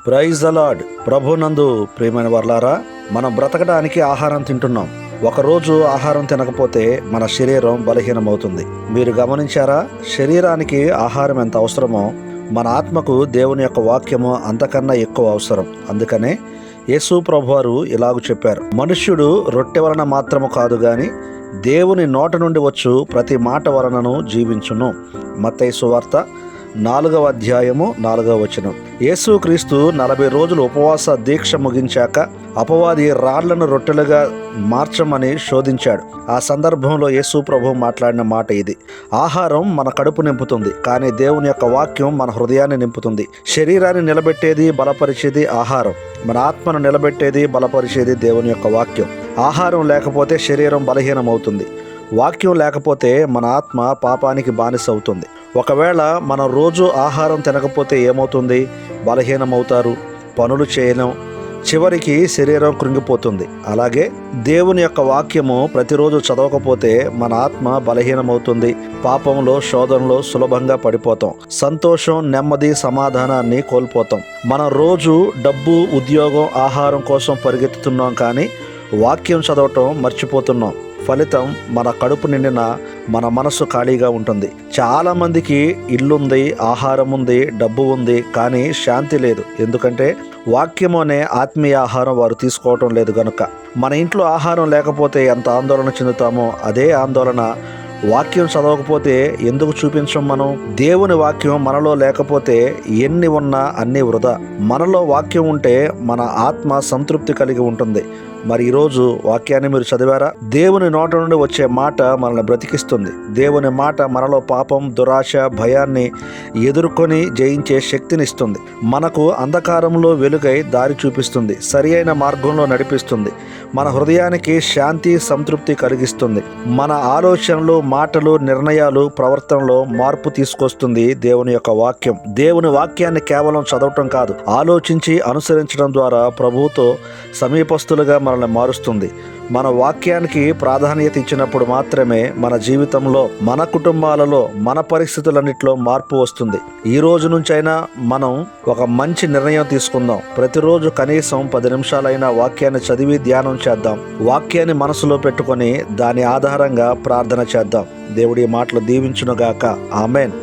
Praise the lord. ప్రభునందు ప్రియమైన వర్లారా, మనం బ్రతకడానికి ఆహారం తింటున్నాం. ఒకరోజు ఆహారం తినకపోతే మన శరీరం బలహీనమవుతుంది. మీరు గమనించారా? శరీరానికి ఆహారం ఎంత అవసరమో మన ఆత్మకు దేవుని యొక్క వాక్యము అంతకన్నా ఎక్కువ అవసరం. అందుకనే యేసు ప్రభువారు ఇలాగ చెప్పారు, మనుష్యుడు రొట్టె వలన మాత్రము కాదు గాని దేవుని నోట నుండి వచ్చు ప్రతి మాట వలనను జీవించును. మత్తయి సువార్త 4వ అధ్యాయము 4వ వచనం. యేసుక్రీస్తు 40 రోజులు ఉపవాస దీక్ష ముగించాక అపవాది రాళ్లను రొట్టెలుగా మార్చమని శోధించాడు. ఆ సందర్భంలో యేసు ప్రభు మాట్లాడిన మాట ఇది: ఆహారం మన కడుపు నింపుతుంది, కానీ దేవుని యొక్క వాక్యం మన హృదయాన్ని నింపుతుంది. శరీరాన్ని నిలబెట్టేది, బలపరిచేది ఆహారం. మన ఆత్మను నిలబెట్టేది, బలపరిచేది దేవుని యొక్క వాక్యం. ఆహారం లేకపోతే శరీరం బలహీనమవుతుంది. వాక్యం లేకపోతే మన ఆత్మ పాపానికి బానిస అవుతుంది. ఒకవేళ మనం రోజు ఆహారం తినకపోతే ఏమవుతుంది? బలహీనమవుతారు, పనులు చేయలేం, చివరికి శరీరం కృంగిపోతుంది. అలాగే దేవుని యొక్క వాక్యము ప్రతిరోజు చదవకపోతే మన ఆత్మ బలహీనమవుతుంది. పాపంలో, శోధనలో సులభంగా పడిపోతాం. సంతోషం, నెమ్మది, సమాధానాన్ని కోల్పోతాం. మనం రోజు డబ్బు, ఉద్యోగం, ఆహారం కోసం పరిగెత్తుతున్నాం, కానీ వాక్యం చదవటం మర్చిపోతున్నాం. ఫలితం మన కడుపు నిండిన మన మనసు ఖాళీగా ఉంటుంది. చాలా మందికి ఇల్లుంది, ఆహారం ఉంది, డబ్బు ఉంది, కానీ శాంతి లేదు. ఎందుకంటే వాక్యము అనే ఆత్మీయ ఆహారం వారు తీసుకోవటం లేదు గనుక. మన ఇంట్లో ఆహారం లేకపోతే ఎంత ఆందోళన చెందుతామో అదే ఆందోళన వాక్యం చదవకపోతే ఎందుకు చూపించం? మనం దేవుని వాక్యం మనలో లేకపోతే ఎన్ని ఉన్నా అన్నీ వృధా. మనలో వాక్యం ఉంటే మన ఆత్మ సంతృప్తి కలిగి ఉంటుంది. మరి ఈరోజు వాక్యాన్ని మీరు చదివారా? దేవుని నోట నుండి వచ్చే మాట మనల్ని బ్రతికిస్తుంది. దేవుని మాట మనలో పాపం, దురాశ, భయాన్ని ఎదుర్కొని జయించే శక్తినిస్తుంది. మనకు అంధకారంలో వెలుగై దారి చూపిస్తుంది. సరి అయిన మార్గంలో నడిపిస్తుంది. మన హృదయానికి శాంతి, సంతృప్తి కలిగిస్తుంది. మన ఆలోచనలు, మాటలు, నిర్ణయాలు, ప్రవర్తనలో మార్పు తీసుకొస్తుంది దేవుని యొక్క వాక్యం. దేవుని వాక్యాన్ని కేవలం చదవటం కాదు, ఆలోచించి అనుసరించడం ద్వారా ప్రభువుతో సమీపస్తులుగా మనల్ని మారుస్తుంది. మన వాక్యానికి ప్రాధాన్యత ఇచ్చినప్పుడు మాత్రమే మన జీవితంలో, మన కుటుంబాలలో, మన పరిస్థితులన్నిటిలో మార్పు వస్తుంది. ఈ రోజు నుంచైనా మనం ఒక మంచి నిర్ణయం తీసుకుందాం. ప్రతిరోజు కనీసం 10 నిమిషాలైనా వాక్యాన్ని చదివి ధ్యానం చేద్దాం. వాక్యాన్ని మనసులో పెట్టుకొని దాని ఆధారంగా ప్రార్థన చేద్దాం. దేవుడి మాటలు దీవించునుగాక. ఆమేన్.